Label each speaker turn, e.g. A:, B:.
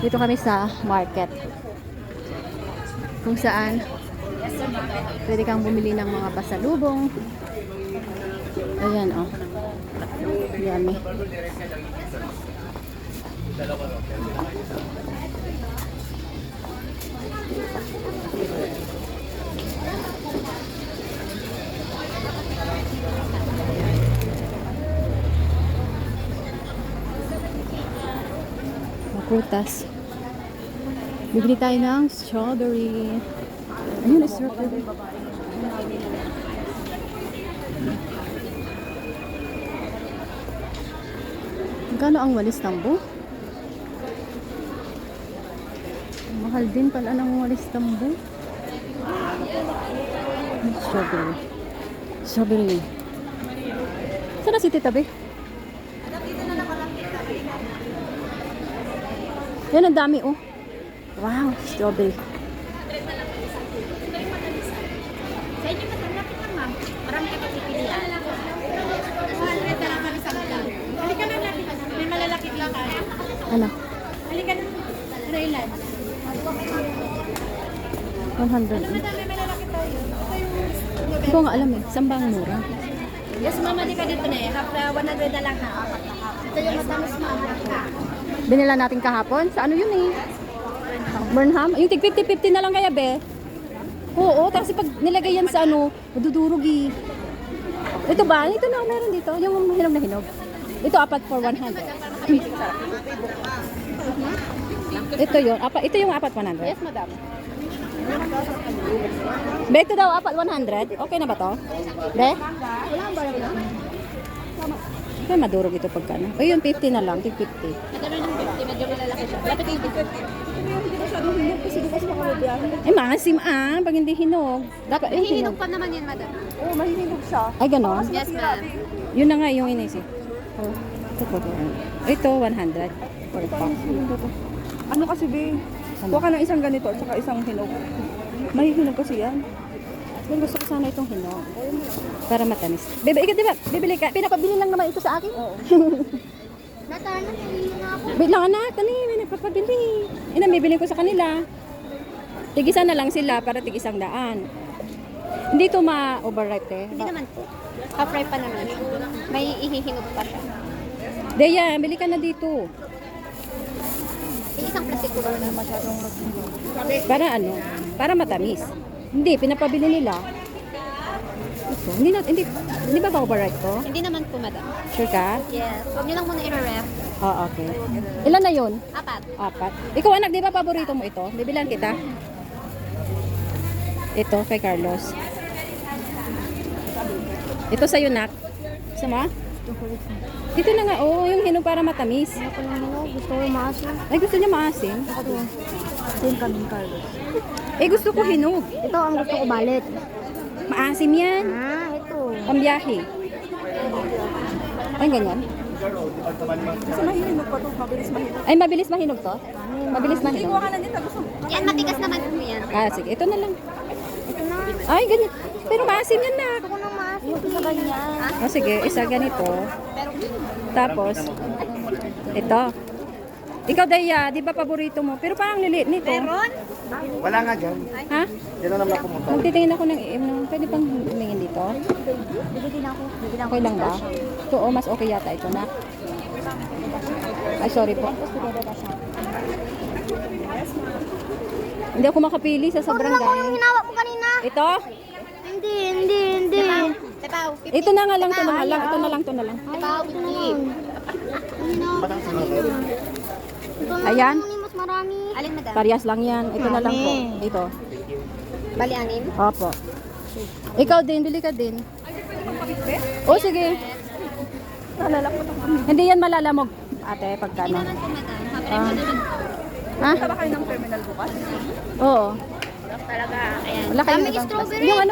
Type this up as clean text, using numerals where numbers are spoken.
A: Dito kami sa market. Kung saan pwede kang bumili ng mga pasalubong. Ayan, oh. Yummy. Prutas. Bibili tayo ng strawberry. Ayun na strawberry. Magkano ang walis tambo? Mahal din pala ng walis tambo. Strawberry. Strawberry. Saan na si Tita Be? Yan, ang dami, oh. Wow, strawberry.
B: Sa inyo matalapit lang, ma'am. Marami ka pagpipilian. 200 na lang kami sa mga. Halika na lapit. May malalakit lang tayo.
A: Ano?
B: Halika na. Ano ilan?
A: 100.
B: May malalakit tayo.
A: Hindi ko nga alam eh. Saan ba ang mura?
B: Yes, ma'am. Hindi ka dito na eh. 100 na lang ha. Ito yung matamis, ma'am.
A: Binila natin kahapon. Sa ano yun eh? Burnham? Yung tig 50-50 na lang kaya, be? Oo, kasi pag nilagay yan sa ano, madudurog eh. Ito ba? Ito na, meron dito. Yung hinog na hinog. Ito, apat for 100. Ito yun. Ito yung apat 100?
B: Yes, madam.
A: Be, ito daw, apat 100? Okay na ba to? Be? Kaya madurog ito pagka ano. O yun, 50 na lang. Tig 50.
B: Madami yung 50. Medyo malalaki siya. Lapit yung 50.
A: Eh, maasim ah. Pag hindi hinog. Dapat yung
B: Hihinog
A: hinog.
B: pa naman yan, madam.
C: Oo, mahihinog siya.
A: Ay, ganon?
B: Yes, ma'am.
A: Yun na nga yung inisip. Oh, ito, 100. For pack.
C: Ano kasi, be? Kuha ka ng isang ganito at saka isang hinog. Mahihinog kasi yan.
A: Yung gusto ko sana itong hinog. Para matamis. Bebe, ikaw diba? Bibili ka. Pinapabili lang naman ito sa akin.
C: Oo.
B: Natana, hindi na ako.
A: Wait lang anak. Ano may nagpapabili. Ina, bibili ko sa kanila. Tig-isa na lang sila para tig-100. Hindi ito ma-overripe eh.
B: Hindi naman po. Half-fry pa naman siya. May ihihinog pa siya.
A: Deya, bili ka na dito.
B: Isang plastic po ba na masyadong
A: Para ano? Para matamis. Hindi, pinapabili nila. Ito, hindi ba overripe to?
B: Hindi naman po, madam.
A: Sure ka?
B: Yes. Huwag niyo lang muna i-ref.
A: Oo, okay. Ilan na yun?
B: 4.
A: 4. Ikaw anak, di ba paborito mo ito? Bibilan kita. Ito, kay Carlos. Ito sa'yo, nak. Gusto mo? Dito na nga, oh, yung hinog para matamis.
B: Gusto ko maasin.
A: Ay, gusto niya maasim.
C: Same kaming Carlos.
A: Eh, gusto ko hinog.
B: Ito ang gusto ko balit.
A: Maasim yan.
B: Ito.
A: Pambiyahe. Ay, ganyan.
C: Kasi mahihinog pa to. Mabilis mahinog.
A: Ay, mabilis mahinog to? Mabilis
C: Hindi,
A: mahinog.
C: kuha ka na din. Gusto mo.
B: Yan, matigas naman po yan.
A: Ah, sige. Ito na lang.
B: Ito na.
A: Ay, ganyan. Pero maasim yan, nak.
B: Gusto ko ng maasin. Sa ganyan.
A: Oh, sige, isa ganito. Tapos, ito. Ikaw, Daya, di ba paborito mo? Pero parang liliit nito.
B: Meron?
D: Wala nga dyan.
A: Ha?
D: Yan na naman pumunta.
A: Magtitingin ako ng pwede pang humingin dito?
B: Bibili na ako. Bibili na ako.
A: Okay lang ba? Ito, oh, mas okay yata ito na. Ay, sorry po. Hindi ako makapili sa sobrang dami.
B: Hinawa mo kanina.
A: Ito?
B: Hindi. Tepaw.
A: Ito na nga lang, ito na nga lang. Ito na lang, ito na lang.
B: Tepaw.
A: Ayan.
B: Mas marami. Alin, madam?
A: Parehas lang yan. Ito na lang po. Ito.
B: Bali, anim?
A: Opo. Ikaw din, bili ka din. Oh, sige. Hindi yan malalamog. Ate, pagka
B: Hindi
A: ano.
B: naman po, madam. Half-fry pa naman po.
A: Ha?
C: Taba kayo ng terminal bukas.
A: Oo.
B: Talaga, ayan.
A: Wala kayong
B: Daming
A: ibang
B: strawberry.
A: Yung ano